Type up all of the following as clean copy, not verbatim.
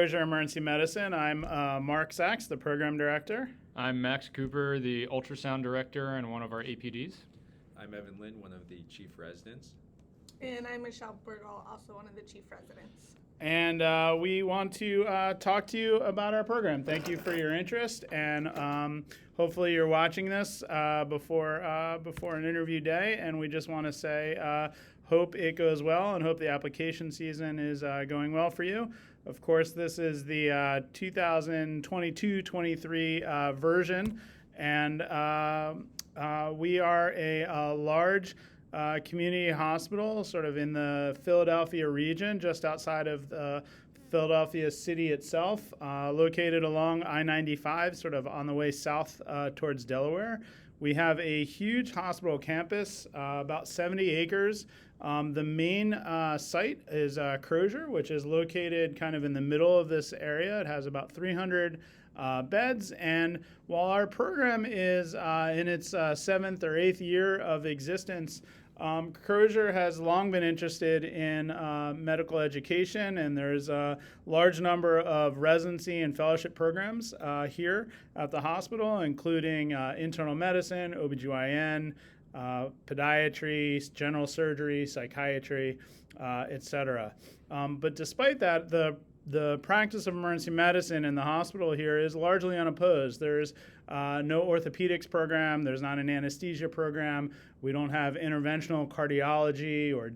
Crozer Emergency Medicine. I'm Mark Sachs, the program director. I'm Max Cooper, the ultrasound director and one of our APDs. I'm Evan Lynn, one of the chief residents. And I'm Michelle Bergall, also one of the chief residents. And we want to talk to you about our program. Thank you for your interest, and hopefully you're watching this before an interview day. And we just want to say, hope it goes well, and hope the application season is going well for you. Of course, this is the 2022-23 version, and we are a large community hospital sort of in the Philadelphia region, just outside of the Philadelphia city itself, located along I-95, sort of on the way south towards Delaware. We have a huge hospital campus, about 70 acres. The main site is Crozer, which is located kind of in the middle of this area. It has about 300 beds, and while our program is in its 7th or 8th year of existence, Crozer has long been interested in medical education, and there's a large number of residency and fellowship programs here at the hospital, including internal medicine, OBGYN, podiatry, general surgery, psychiatry, etc. But despite that, the practice of emergency medicine in the hospital here is largely unopposed. There's no orthopedics program. There's not an anesthesia program. We don't have interventional cardiology or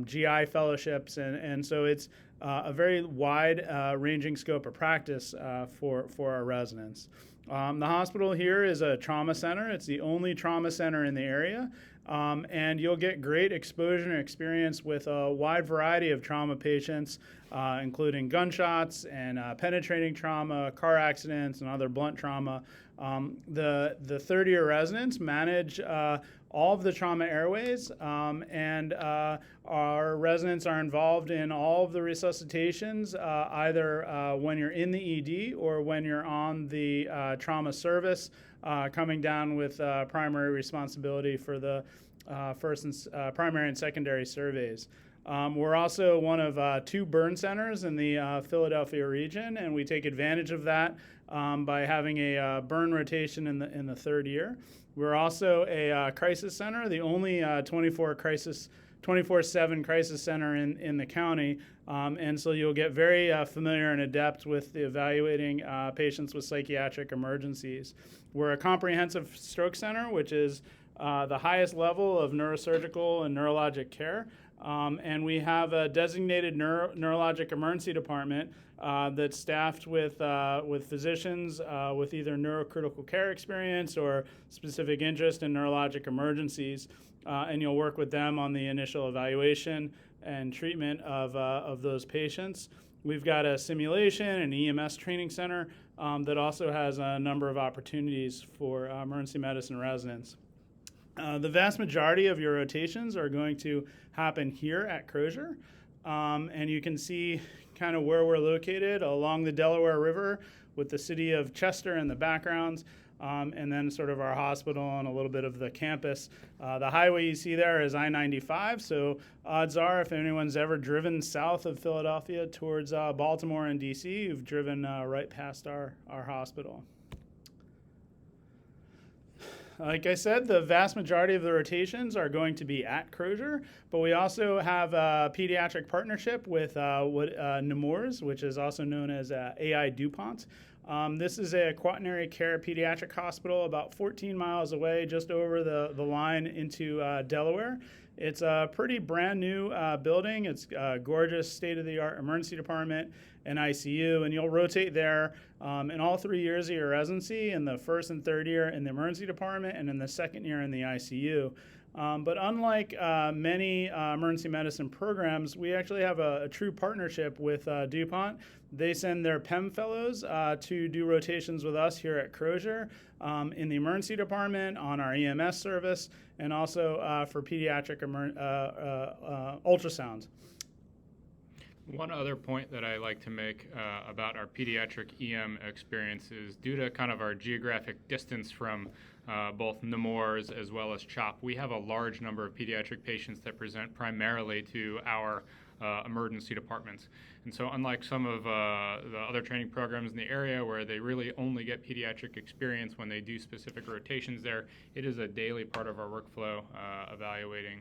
GI fellowships. And so it's a very wide ranging scope of practice for our residents. The hospital here is a trauma center. It's the only trauma center in the area. And you'll get great exposure and experience with a wide variety of trauma patients, including gunshots and penetrating trauma, car accidents, and other blunt trauma. The third-year residents manage all of the trauma airways, and our residents are involved in all of the resuscitations, either when you're in the ED or when you're on the trauma service, coming down with primary responsibility for the primary and secondary surveys. We're also one of 2 burn centers in the Philadelphia region, and we take advantage of that by having a burn rotation in the third year. We're also a crisis center, the only 24/7 crisis center in the county, and so you'll get very familiar and adept with the evaluating patients with psychiatric emergencies. We're a comprehensive stroke center, which is the highest level of neurosurgical and neurologic care. And we have a designated neurologic emergency department that's staffed with physicians with either neurocritical care experience or specific interest in neurologic emergencies. And you'll work with them on the initial evaluation and treatment of those patients. We've got a simulation and EMS training center that also has a number of opportunities for emergency medicine residents. The vast majority of your rotations are going to happen here at Crozer, and you can see kind of where we're located along the Delaware River with the city of Chester in the backgrounds, and then sort of our hospital and a little bit of the campus. The highway you see there is I-95, so odds are if anyone's ever driven south of Philadelphia towards Baltimore and DC, you've driven right past our hospital. Like I said, the vast majority of the rotations are going to be at Crozer, but we also have a pediatric partnership with Nemours, which is also known as AI DuPont. This is a quaternary care pediatric hospital about 14 miles away, just over the line into Delaware. It's a pretty brand new building. It's a gorgeous state-of-the-art emergency department and ICU, and you'll rotate there in all 3 years of your residency, in the first and third year in the emergency department, and in the second year in the ICU. But unlike many emergency medicine programs, we actually have a true partnership with DuPont. They send their PEM fellows to do rotations with us here at Crozer in the emergency department, on our EMS service, and also for pediatric ultrasounds. One other point that I like to make about our pediatric EM experience is due to kind of our geographic distance from both Nemours as well as CHOP, we have a large number of pediatric patients that present primarily to our emergency departments. And so unlike some of the other training programs in the area where they really only get pediatric experience when they do specific rotations there, it is a daily part of our workflow evaluating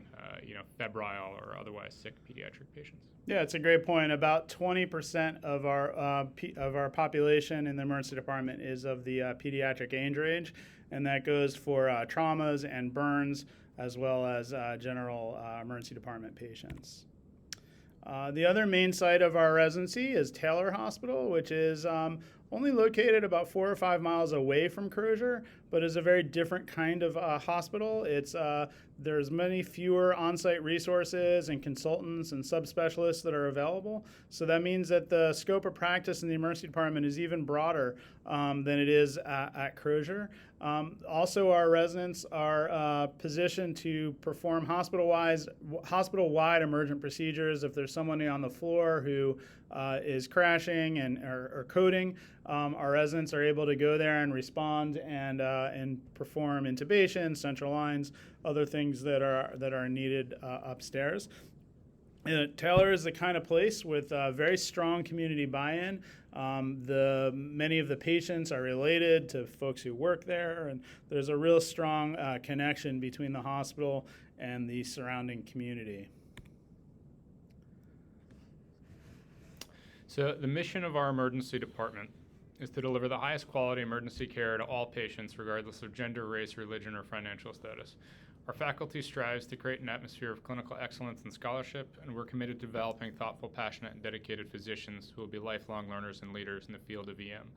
febrile or otherwise sick pediatric patients. Yeah, it's a great point. About 20% of our population in the emergency department is of the pediatric age range, and that goes for traumas and burns as well as general emergency department patients. The other main site of our residency is Taylor Hospital, which is only located about 4 or 5 miles away from Crozer, but is a very different kind of hospital. There's many fewer on-site resources and consultants and subspecialists that are available. So that means that the scope of practice in the emergency department is even broader than it is at Crozer. Also, our residents are positioned to perform hospital-wide emergent procedures. If there's somebody on the floor who is crashing or coding, our residents are able to go there and respond and perform intubation, central lines, other things that are needed upstairs. Taylor is the kind of place with very strong community buy-in. Many of the patients are related to folks who work there, and there's a real strong connection between the hospital and the surrounding community. So the mission of our emergency department is to deliver the highest quality emergency care to all patients regardless of gender, race, religion, or financial status. Our faculty strives to create an atmosphere of clinical excellence and scholarship, and we're committed to developing thoughtful, passionate, and dedicated physicians who will be lifelong learners and leaders in the field of EM.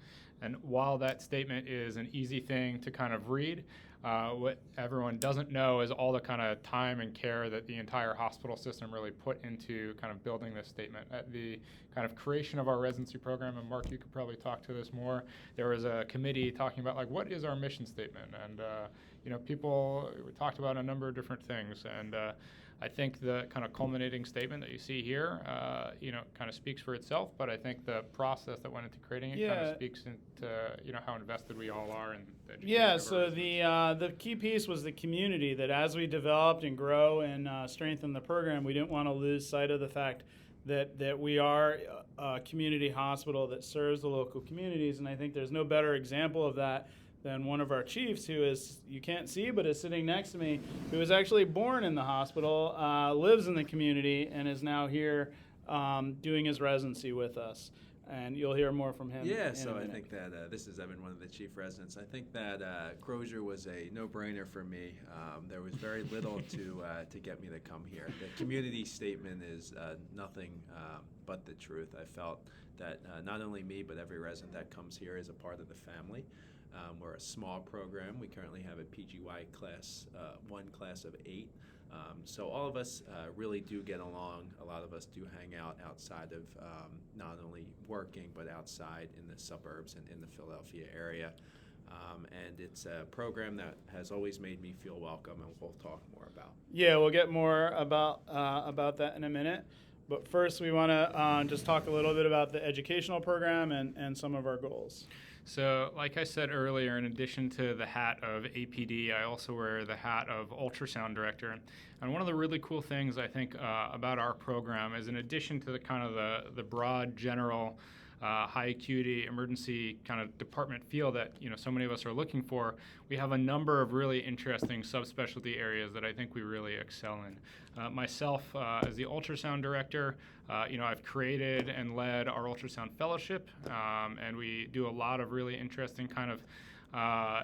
And while that statement is an easy thing to kind of read, what everyone doesn't know is all the kind of time and care that the entire hospital system really put into kind of building this statement. At the kind of creation of our residency program, and Mark, you could probably talk to this more, there was a committee talking about, like, what is our mission statement? And, people talked about a number of different things. And I think the kind of culminating statement that you see here, kind of speaks for itself, but I think the process that went into creating it kind of speaks into, how invested we all are in the education. Yeah, so the key piece was the community, that as we developed and grow and strengthen the program, we didn't want to lose sight of the fact that we are a community hospital that serves the local communities, and I think there's no better example of that than one of our chiefs, who is, you can't see, but is sitting next to me, who was actually born in the hospital, lives in the community, and is now here doing his residency with us. And you'll hear more from him. Yeah, in so a minute. I think that this is Evan, one of the chief residents. I think that Crozer was a no-brainer for me. There was very little to get me to come here. The community statement is nothing but the truth. I felt that not only me, but every resident that comes here is a part of the family. We're a small program. We currently have a PGY class, one class of 8. So all of us really do get along. A lot of us do hang out outside of not only working, but outside in the suburbs and in the Philadelphia area. And it's a program that has always made me feel welcome, and we'll talk more about. Yeah, we'll get more about that in a minute. But first, we want to just talk a little bit about the educational program and some of our goals. So, like I said earlier, in addition to the hat of APD, I also wear the hat of ultrasound director. And one of the really cool things I think about our program is, in addition to the kind of the broad, general, high acuity emergency kind of department feel that so many of us are looking for, we have a number of really interesting subspecialty areas that I think we really excel in. Myself, as the ultrasound director, I've created and led our ultrasound fellowship, and we do a lot of really interesting kind of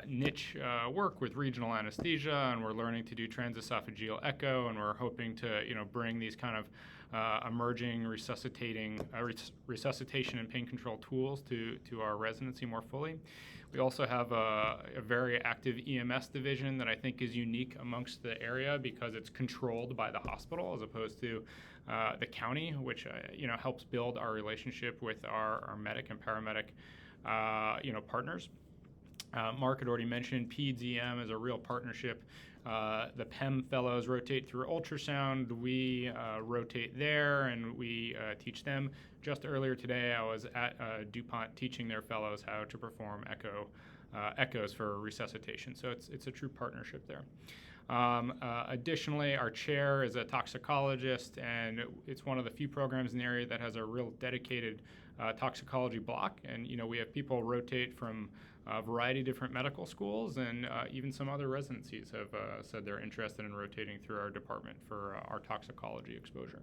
niche work with regional anesthesia, and we're learning to do transesophageal echo, and we're hoping to bring these kind of emerging resuscitation and pain control tools to our residency more fully. We also have a very active EMS division that I think is unique amongst the area because it's controlled by the hospital as opposed to the county, which helps build our relationship with our medic and paramedic partners. Mark had already mentioned PEDS EM is a real partnership. The PEM fellows rotate through ultrasound. We rotate there, and we teach them. Just earlier today, I was at DuPont teaching their fellows how to perform echoes for resuscitation. So it's a true partnership there. Additionally, our chair is a toxicologist, and it's one of the few programs in the area that has a real dedicated toxicology block. And we have people rotate from a variety of different medical schools, and even some other residencies have said they're interested in rotating through our department for our toxicology exposure.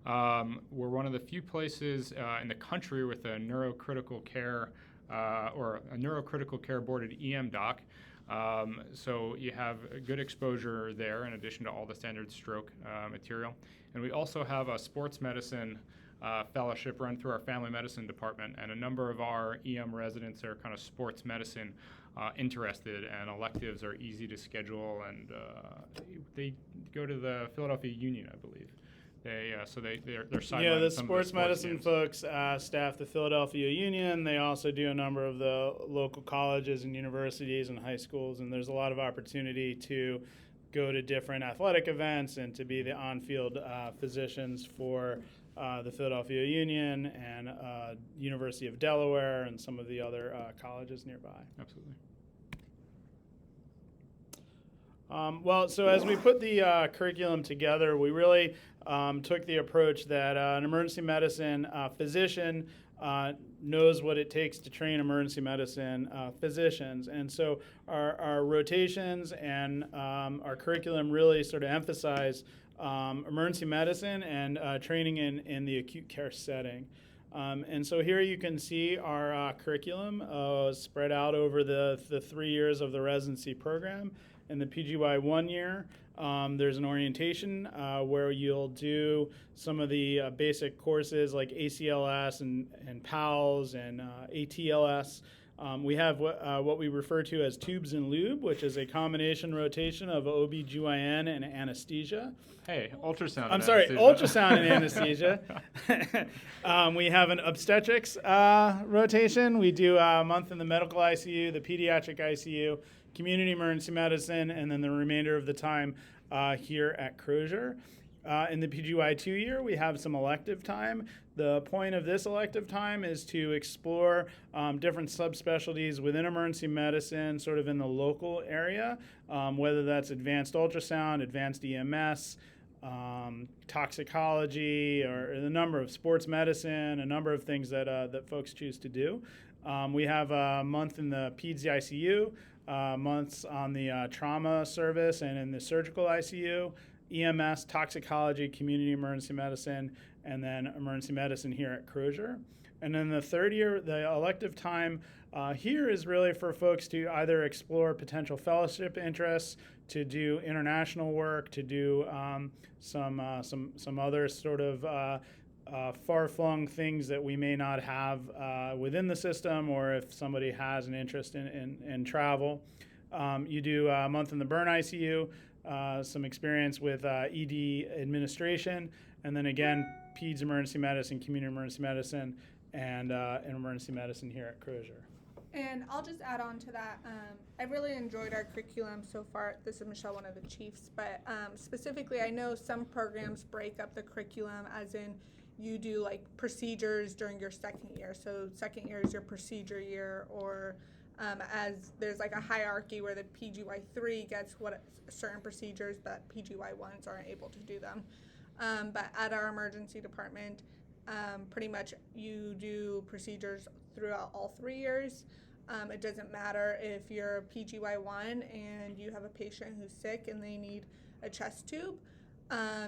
We're one of the few places in the country with a neurocritical care or a neurocritical care boarded EM doc. So you have a good exposure there in addition to all the standard stroke material. And we also have a sports medicine fellowship run through our family medicine department, and a number of our EM residents are kind of sports medicine interested, and electives are easy to schedule, and they go to the Philadelphia Union, I believe. They're sidelined. Yeah, the some sports of the medicine games. folks staff the Philadelphia Union. They also do a number of the local colleges and universities and high schools, and there's a lot of opportunity to go to different athletic events and to be the on-field physicians for the Philadelphia Union and University of Delaware and some of the other colleges nearby. Absolutely. Well, so as we put the curriculum together, we really took the approach that an emergency medicine physician knows what it takes to train emergency medicine physicians. And so our rotations and our curriculum really sort of emphasize emergency medicine and training in the acute care setting. And so here you can see our curriculum spread out over the 3 years of the residency program. In the PGY 1 year, there's an orientation where you'll do some of the basic courses like ACLS and PALS and ATLS. We have what we refer to as tubes and lube, which is a combination rotation of OB/GYN and anesthesia. Hey, ultrasound. I'm sorry, ultrasound and anesthesia. We have an obstetrics rotation. We do a month in the medical ICU, the pediatric ICU, community emergency medicine, and then the remainder of the time here at Crozer. In the PGY 2 year, we have some elective time. The point of this elective time is to explore different subspecialties within emergency medicine, sort of in the local area, whether that's advanced ultrasound, advanced EMS, toxicology, or the number of sports medicine, a number of things that folks choose to do. We have a month in the PEDS ICU, months on the trauma service and in the surgical ICU, EMS, toxicology, community emergency medicine, and then emergency medicine here at Crozer. And then the third year, the elective time here is really for folks to either explore potential fellowship interests, to do international work, to do some other sort of far-flung things that we may not have within the system, or if somebody has an interest in travel. You do a month in the burn ICU, some experience with ED administration, and then again, PEDS emergency medicine, community emergency medicine, and emergency medicine here at Crozer. And I'll just add on to that. I really enjoyed our curriculum so far. This is Michelle, one of the chiefs, but specifically, I know some programs break up the curriculum as in you do like procedures during your second year. So second year is your procedure year, or as there's like a hierarchy where the PGY 3 gets what certain procedures that PGY 1s aren't able to do them. But at our emergency department, pretty much you do procedures throughout all 3 years. It doesn't matter if you're PGY 1 and you have a patient who's sick and they need a chest tube.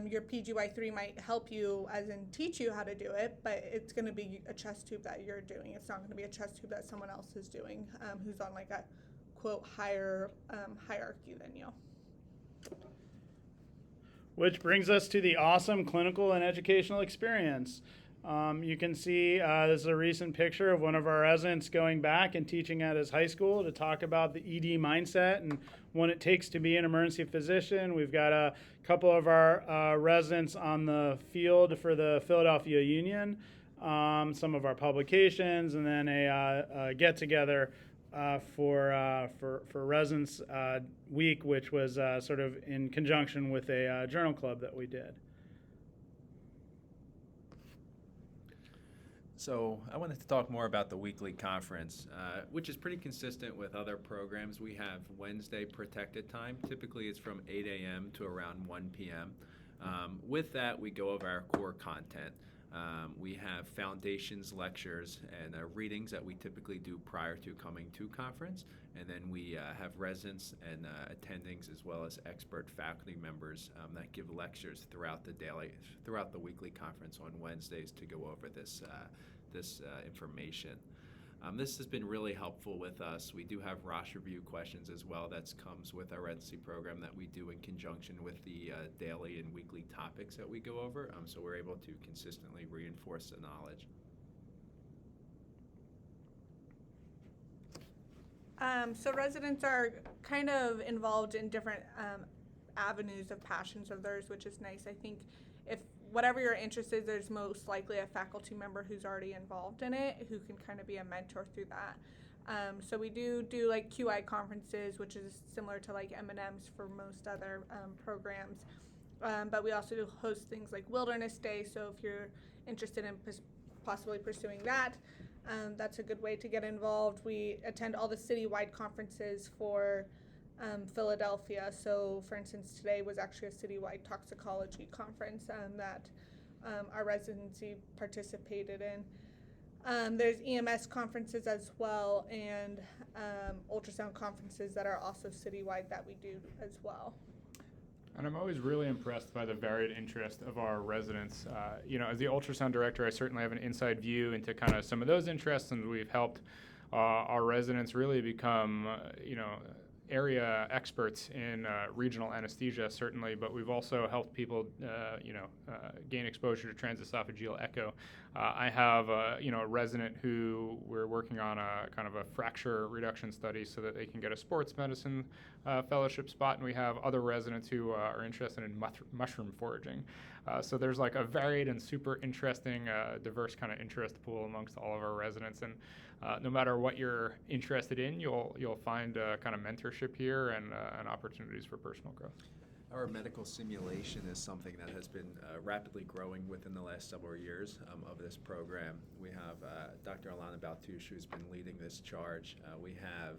Your PGY 3 might help you, as in teach you how to do it, but it's going to be a chest tube that you're doing. It's not going to be a chest tube that someone else is doing, who's on like a quote higher hierarchy than you. Which brings us to the awesome clinical and educational experience. You can see this is a recent picture of one of our residents going back and teaching at his high school to talk about the ED mindset and what it takes to be an emergency physician. We've got a couple of our residents on the field for the Philadelphia Union, some of our publications, and then a get-together for Residents Week, which was sort of in conjunction with a journal club that we did. So I wanted to talk more about the weekly conference, which is pretty consistent with other programs. We have Wednesday protected time. Typically it's from 8 a.m. to around 1 p.m. With that, we go over our core content. We have foundations lectures and readings that we typically do prior to coming to conference. And then we have residents and attendings as well as expert faculty members that give lectures throughout the weekly conference on Wednesdays to go over this information. This has been really helpful with us. We do have roster review questions as well. That comes with our residency program that we do in conjunction with the daily and weekly topics that we go over. So we're able to consistently reinforce the knowledge. So residents are kind of involved in different avenues of passions of theirs, which is nice. I think if whatever you're interested in, there's most likely a faculty member who's already involved in it who can kind of be a mentor through that. So we do like QI conferences, which is similar to like M&Ms for most other programs. But we also do host things like Wilderness Day. So if you're interested in possibly pursuing that, that's a good way to get involved. We attend all the citywide conferences for Philadelphia. So for instance, today was actually a citywide toxicology conference that our residency participated in. There's EMS conferences as well, and ultrasound conferences that are also citywide that we do as well. And I'm always really impressed by the varied interest of our residents. As the ultrasound director, I certainly have an inside view into kind of some of those interests, and we've helped our residents really become, area experts in regional anesthesia, certainly, but we've also helped people, gain exposure to transesophageal echo. I have, a resident who we're working on a kind of a fracture reduction study so that they can get a sports medicine fellowship spot, and we have other residents who are interested in mushroom foraging. So there's like a varied and super interesting, diverse kind of interest pool amongst all of our residents, and no matter what you're interested in, you'll find kind of mentorship here and opportunities for personal growth. Our medical simulation is something that has been rapidly growing within the last several years of this program. We have Dr. Alana Baltouche, who's been leading this charge. We have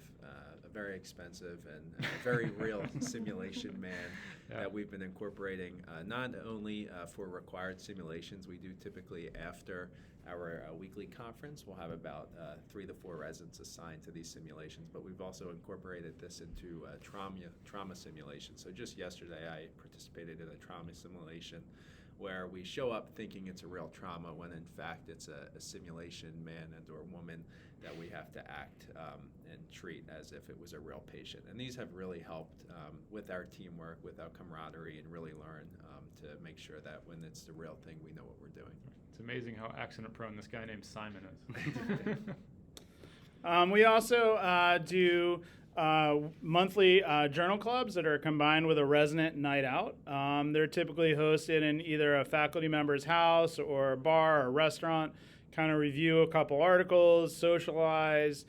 a very expensive and very real simulation man that we've been incorporating, not only for required simulations. We do typically after our weekly conference, we'll have about 3 to 4 residents assigned to these simulations, but we've also incorporated this into trauma simulation. So just yesterday I participated in a trauma simulation where we show up thinking it's a real trauma when in fact it's a simulation man and or woman that we have to act and treat as if it was a real patient. And these have really helped with our teamwork, with our camaraderie, and really learn to make sure that when it's the real thing, we know what we're doing. It's amazing how accident-prone this guy named Simon is. We also do monthly journal clubs that are combined with a resident night out. They're typically hosted in either a faculty member's house or a bar or restaurant, kind of review a couple articles, socialize,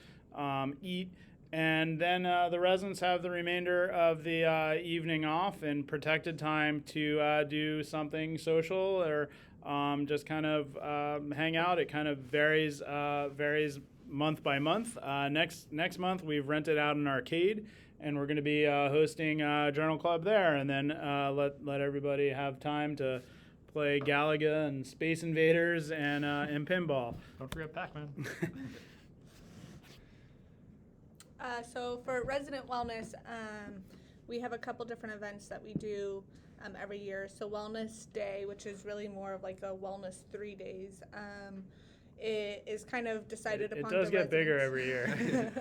eat, and then the residents have the remainder of the evening off and protected time to do something social or just kind of hang out. It kind of varies month by month. Next month we've rented out an arcade, and we're going to be hosting a journal club there, and then let everybody have time to play Galaga and Space Invaders and pinball. Don't forget Pac-Man. So for resident wellness, we have a couple different events that we do every year. So Wellness Day, which is really more of like a wellness 3 days. It is kind of decided upon. It does get bigger every year.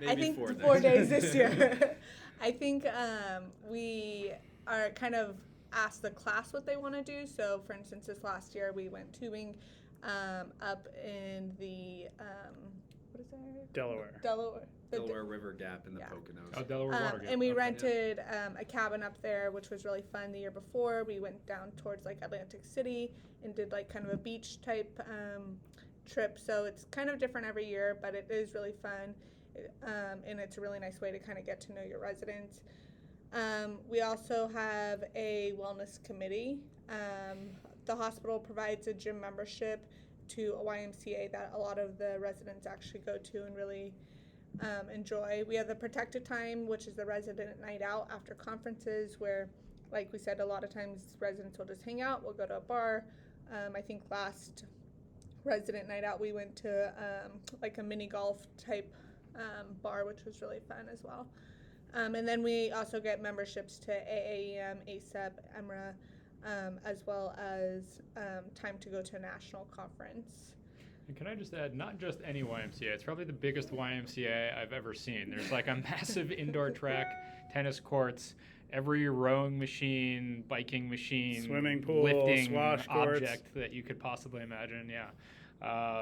I think 4 days this year. I think we are kind of asked the class what they want to do. So for instance, this last year we went tubing up in the what is that? Delaware River Gap in the Poconos. Oh, Delaware Water Gap. And we rented a cabin up there, which was really fun. The year before, we went down towards like Atlantic City and did like kind of a beach type trip. So it's kind of different every year, but it is really fun. And it's a really nice way to kind of get to know your residents. We also have a wellness committee. The hospital provides a gym membership to a YMCA that a lot of the residents actually go to and really enjoy. We have the Protected Time, which is the resident night out after conferences, where, like we said, a lot of times residents will just hang out. We'll go to a bar. I think last resident night out we went to like a mini golf type bar, which was really fun as well. And then we also get memberships to AAEM, ASEP, EMRA, as well as time to go to a national conference. And can I just add, not just any YMCA, it's probably the biggest YMCA I've ever seen. There's like a massive indoor track, tennis courts, every rowing machine, biking machine, swimming pool, lifting squash courts, object that you could possibly imagine. Yeah.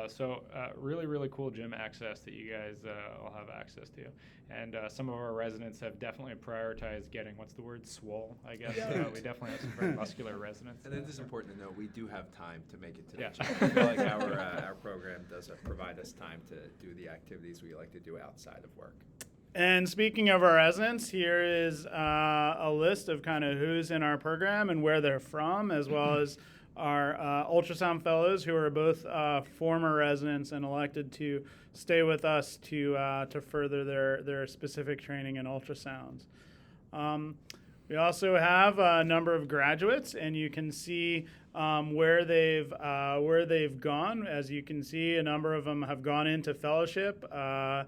So really, really cool gym access that you guys will have access to. And some of our residents have definitely prioritized getting, what's the word, swole, I guess. Yeah. We definitely have some very muscular residents. And it is important to know we do have time to make it to the Yeah. gym. I feel like our program does provide us time to do the activities we like to do outside of work. And speaking of our residents, here is a list of kind of who's in our program and where they're from, as well as our ultrasound fellows who are both former residents and elected to stay with us to further their specific training in ultrasounds. We also have a number of graduates, and you can see where they've gone. As you can see, a number of them have gone into fellowship of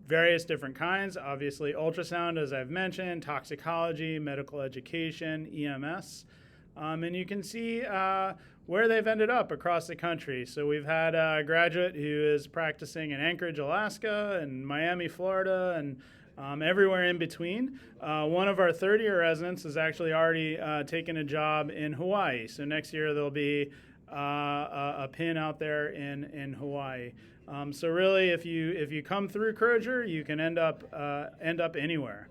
various different kinds. Obviously, ultrasound, as I've mentioned, toxicology, medical education, EMS. And you can see where they've ended up across the country. So we've had a graduate who is practicing in Anchorage, Alaska, and Miami, Florida, and everywhere in between. One of our third-year residents has actually already taken a job in Hawaii. So next year there'll be a pin out there in Hawaii. So really, if you come through Crozer, you can end up anywhere.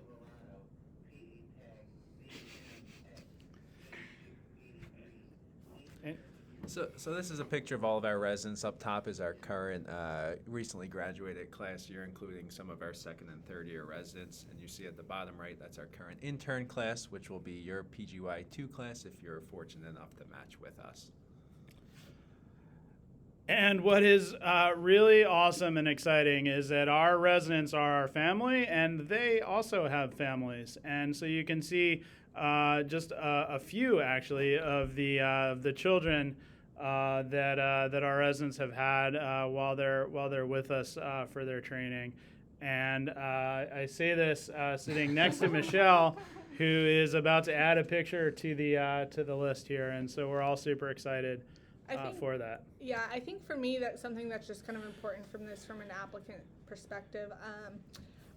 So this is a picture of all of our residents. Up top is our current recently graduated class year, including some of our second and third year residents. And you see at the bottom right, that's our current intern class, which will be your PGY2 class if you're fortunate enough to match with us. And what is really awesome and exciting is that our residents are our family, and they also have families. And so you can see just a few, actually, of the children that our residents have had while they're with us for their training. And I say this sitting next to Michelle, who is about to add a picture to the list here, and so we're all super excited for that. Yeah, I think for me that's something that's just kind of important from an applicant perspective.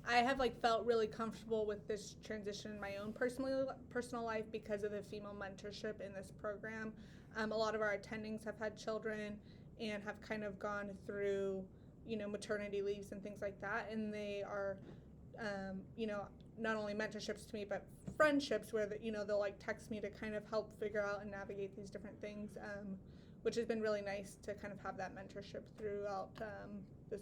I have felt really comfortable with this transition in my own personal life because of the female mentorship in this program. A lot of our attendings have had children and have kind of gone through, maternity leaves and things like that, and they are, not only mentorships to me, but friendships where they'll text me to kind of help figure out and navigate these different things, which has been really nice to kind of have that mentorship throughout this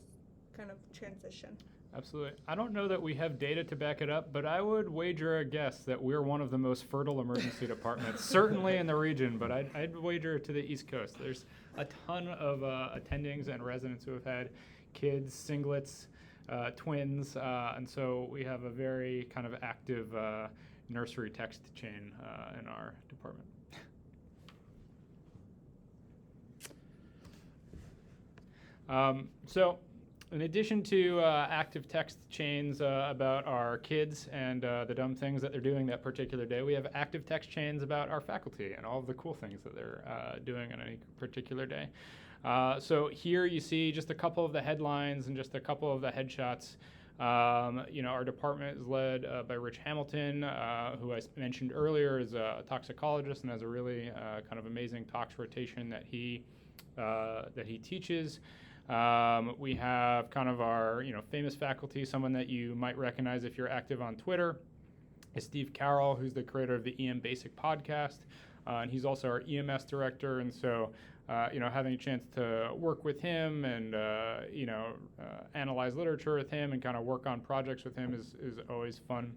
kind of transition. Absolutely. I don't know that we have data to back it up, but I would wager a guess that we're one of the most fertile emergency departments, certainly in the region, but I'd wager to the East Coast. There's a ton of attendings and residents who have had kids, singlets, twins, and so we have a very kind of active nursery text chain in our department. So in addition to active text chains about our kids and the dumb things that they're doing that particular day, we have active text chains about our faculty and all of the cool things that they're doing on any particular day. So here you see just a couple of the headlines and just a couple of the headshots. Our department is led by Rich Hamilton, who I mentioned earlier is a toxicologist and has a really kind of amazing tox rotation that he teaches. We have kind of our famous faculty, someone that you might recognize if you're active on Twitter, is Steve Carroll, who's the creator of the EM Basic podcast, and he's also our EMS director. And so, having a chance to work with him and analyze literature with him and kind of work on projects with him is always fun.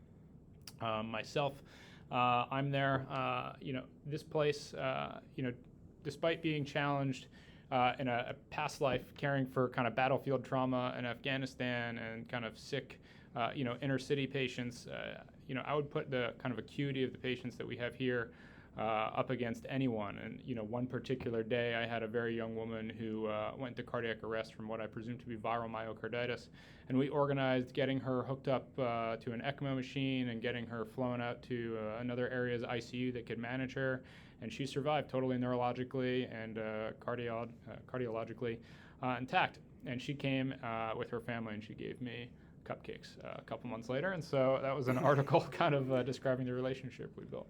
Myself, I'm there. This place, despite being challenged in a past life, caring for kind of battlefield trauma in Afghanistan and kind of sick, inner city patients, I would put the kind of acuity of the patients that we have here up against anyone. And, one particular day I had a very young woman who went into cardiac arrest from what I presume to be viral myocarditis. And we organized getting her hooked up to an ECMO machine and getting her flown out to another area's ICU that could manage her. And she survived totally neurologically and cardiologically intact. And she came with her family and she gave me cupcakes a couple months later. And so that was an article kind of describing the relationship we built.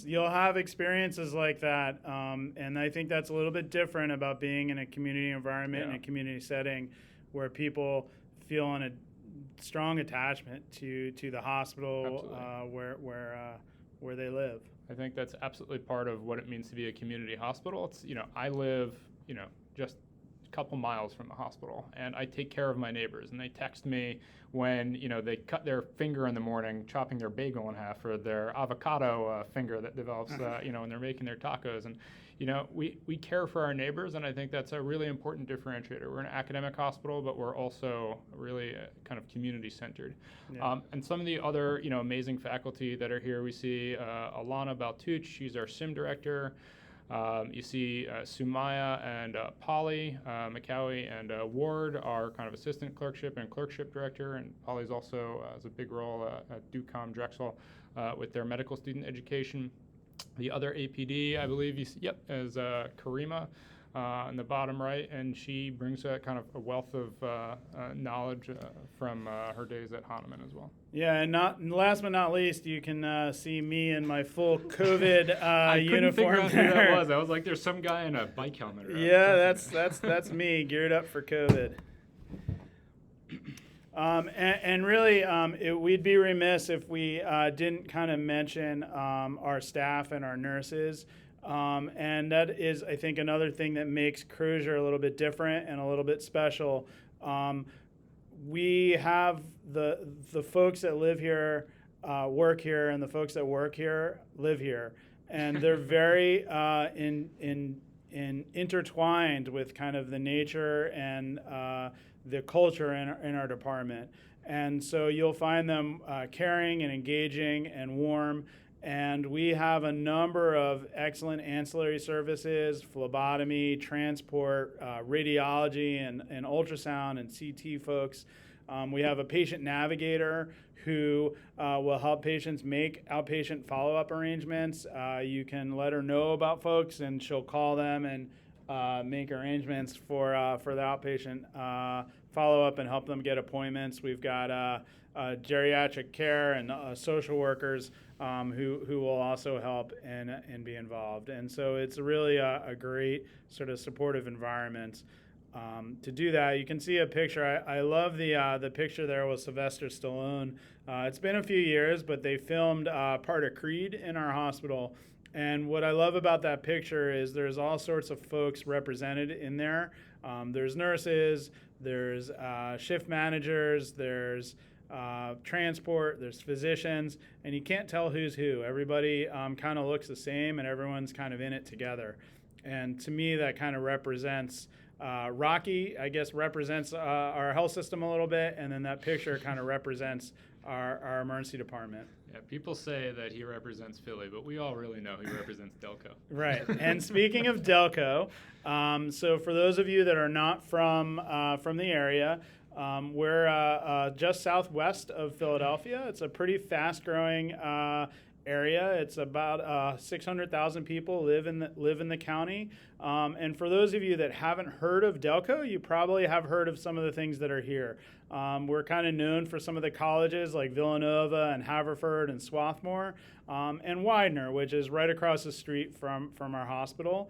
You'll have experiences like that, and I think that's a little bit different about being in a community environment, in a community setting, where people feel a strong attachment to the hospital where they live. I think that's absolutely part of what it means to be a community hospital. It's I live just a couple miles from the hospital, and I take care of my neighbors, and they text me when they cut their finger in the morning chopping their bagel in half, or their avocado finger that develops when they're making their tacos. And we care for our neighbors, and I think that's a really important differentiator. We're an academic hospital, but we're also really kind of community centered. And some of the other amazing faculty that are here, we see Alana Baltuch, she's our SIM director. You see Sumaya and Polly McCowie and Ward are kind of assistant clerkship and clerkship director, and Polly's also has a big role at DuCom Drexel with their medical student education. The other APD, I believe, is Karima in the bottom right, and she brings a kind of a wealth of knowledge from her days at Hahnemann as well. Yeah, and last but not least, you can see me in my full COVID I uniform. couldn't figure out who that was. I was like, there's some guy in a bike helmet. Yeah, that's me, geared up for COVID. And really, we'd be remiss if we didn't kind of mention our staff and our nurses. And that is, I think, another thing that makes Crozer a little bit different and a little bit special. We have the folks that live here, work here, and the folks that work here live here, and they're very intertwined with kind of the nature and the culture in our department. And so you'll find them caring and engaging and warm. And we have a number of excellent ancillary services: phlebotomy, transport, radiology, and ultrasound and CT folks. We have a patient navigator who will help patients make outpatient follow-up arrangements. You can let her know about folks, and she'll call them and make arrangements for the outpatient follow-up and help them get appointments. We've got geriatric care and social workers who will also help and be involved. And so it's really a great sort of supportive environment to do that. You can see a picture. I love the picture there with Sylvester Stallone. It's been a few years, but they filmed part of Creed in our hospital. And what I love about that picture is there's all sorts of folks represented in there. There's nurses, there's shift managers, there's transport, there's physicians, and you can't tell who's who. Everybody kind of looks the same, and everyone's kind of in it together. And to me, that kind of represents Rocky, I guess, represents our health system a little bit, and then that picture kind of represents our emergency department. Yeah, people say that he represents Philly, but we all really know he represents Delco. Right. And speaking of Delco, so for those of you that are not from the area, we're just southwest of Philadelphia. It's a pretty fast-growing area. It's about 600,000 people live in the county. And for those of you that haven't heard of Delco, you probably have heard of some of the things that are here. We're kind of known for some of the colleges like Villanova and Haverford and Swarthmore, and Widener, which is right across the street from our hospital.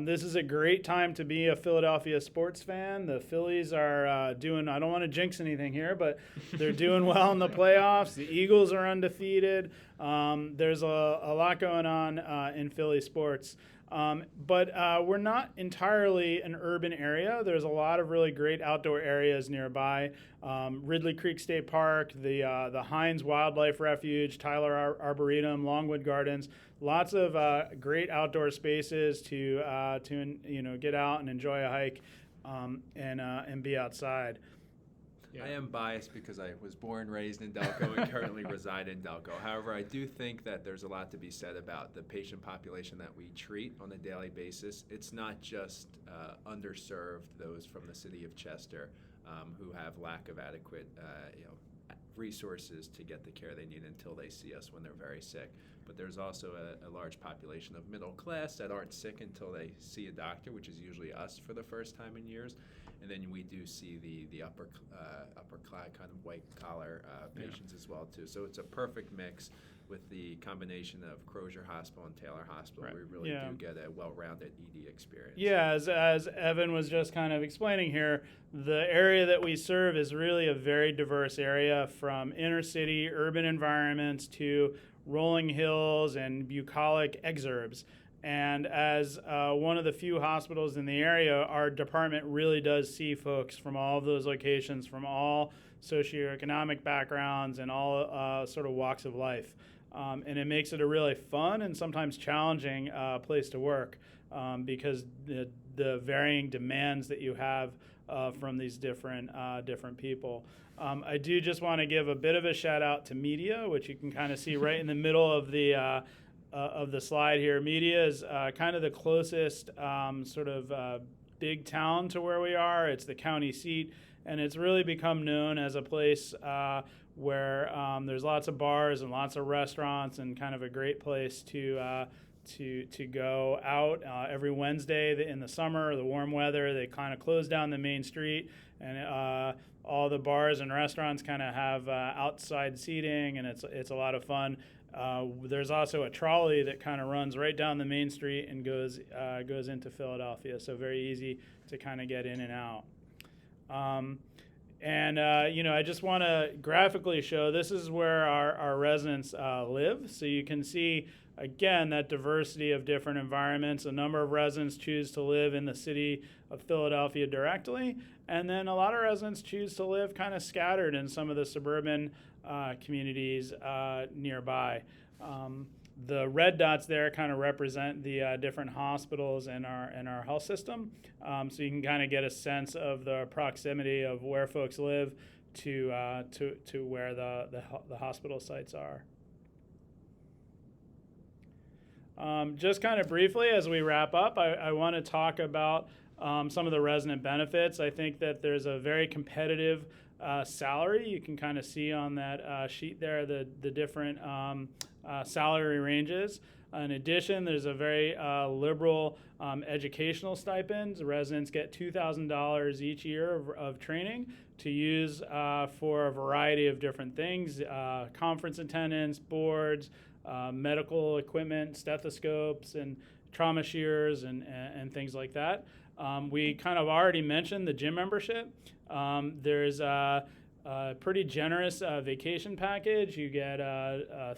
This is a great time to be a Philadelphia sports fan. The Phillies are doing, I don't want to jinx anything here, but they're doing well in the playoffs. The Eagles are undefeated. There's a lot going on in Philly sports. But we're not entirely an urban area. There's a lot of really great outdoor areas nearby. Ridley Creek State Park, the Hines Wildlife Refuge, Tyler Arboretum, Longwood Gardens. Lots of great outdoor spaces to get out and enjoy a hike and be outside. Yeah. I am biased because I was born, raised in Delco, and currently reside in Delco. However, I do think that there's a lot to be said about the patient population that we treat on a daily basis. It's not just underserved, those from the city of Chester who have lack of adequate resources to get the care they need until they see us when they're very sick. But there's also a large population of middle class that aren't sick until they see a doctor, which is usually us for the first time in years. And then we do see the upper class kind of white collar patients as well too. So it's a perfect mix with the combination of Crozer Hospital and Taylor Hospital. Right. We really do get a well-rounded ED experience. Yeah, as Evan was just kind of explaining here, the area that we serve is really a very diverse area, from inner city urban environments to rolling hills and bucolic exurbs. And as one of the few hospitals in the area, our department really does see folks from all of those locations, from all socioeconomic backgrounds and all sort of walks of life. And it makes it a really fun and sometimes challenging place to work because the varying demands that you have from these different people. I do just want to give a bit of a shout out to media, which you can kind of see right in the middle of the slide here. Media is kind of the closest sort of big town to where we are. It's the county seat, and it's really become known as a place where there's lots of bars and lots of restaurants, and kind of a great place to go out. Every Wednesday in the summer, the warm weather, they kind of close down the main street, and all the bars and restaurants kind of have outside seating, and it's a lot of fun. There's also a trolley that kind of runs right down the main street and goes into Philadelphia, so very easy to kind of get in and out. I just want to graphically show this is where our residents live. So you can see, again, that diversity of different environments. A number of residents choose to live in the city of Philadelphia directly, and then a lot of residents choose to live kind of scattered in some of the suburban communities nearby. The red dots there kind of represent the different hospitals in our health system, so you can kind of get a sense of the proximity of where folks live to where the hospital sites are. Just kind of briefly as we wrap up, I want to talk about some of the resident benefits. I think that there's a very competitive salary. You can kind of see on that sheet there the different salary ranges. In addition, there's a very liberal educational stipend. Residents get $2,000 each year of training to use for a variety of different things: conference attendance, boards, medical equipment, stethoscopes, and trauma shears, and things like that. We kind of already mentioned the gym membership. There's a pretty generous vacation package. You get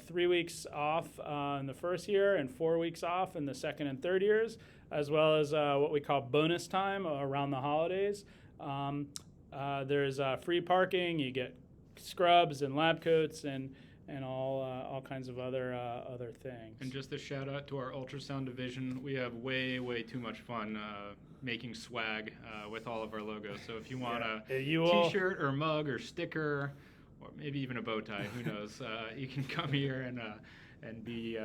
3 weeks off in the first year and 4 weeks off in the second and third years, as well as what we call bonus time around the holidays. There's free parking. You get scrubs and lab coats and all kinds of other things. And just a shout out to our ultrasound division. We have way too much fun making swag with all of our logos. So if you want a t-shirt or mug or sticker, or maybe even a bow tie, who knows, you can come here and be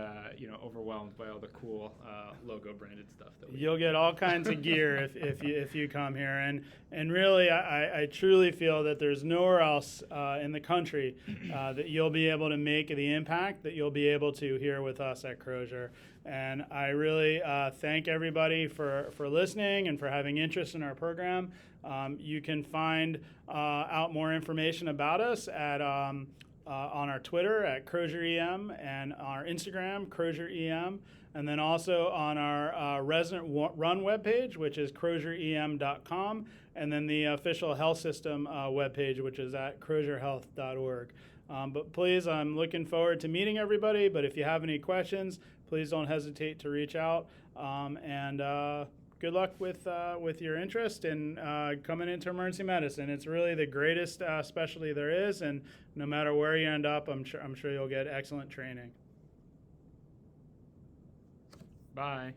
overwhelmed by all the cool logo branded stuff that we You'll get all kinds of gear if you come here, and really I truly feel that there's nowhere else in the country that you'll be able to make the impact that you'll be able to here with us at Crozer. And I really thank everybody for listening and for having interest in our program. You can find out more information about us at on our Twitter at Crozer-EM, and our Instagram, Crozer-EM, and then also on our Resident Run webpage, which is crozerem.com, and then the official health system webpage, which is at crozerhealth.org. But please, I'm looking forward to meeting everybody. But if you have any questions, please don't hesitate to reach out. And good luck with your interest in coming into emergency medicine. It's really the greatest specialty there is, and no matter where you end up, I'm sure you'll get excellent training. Bye.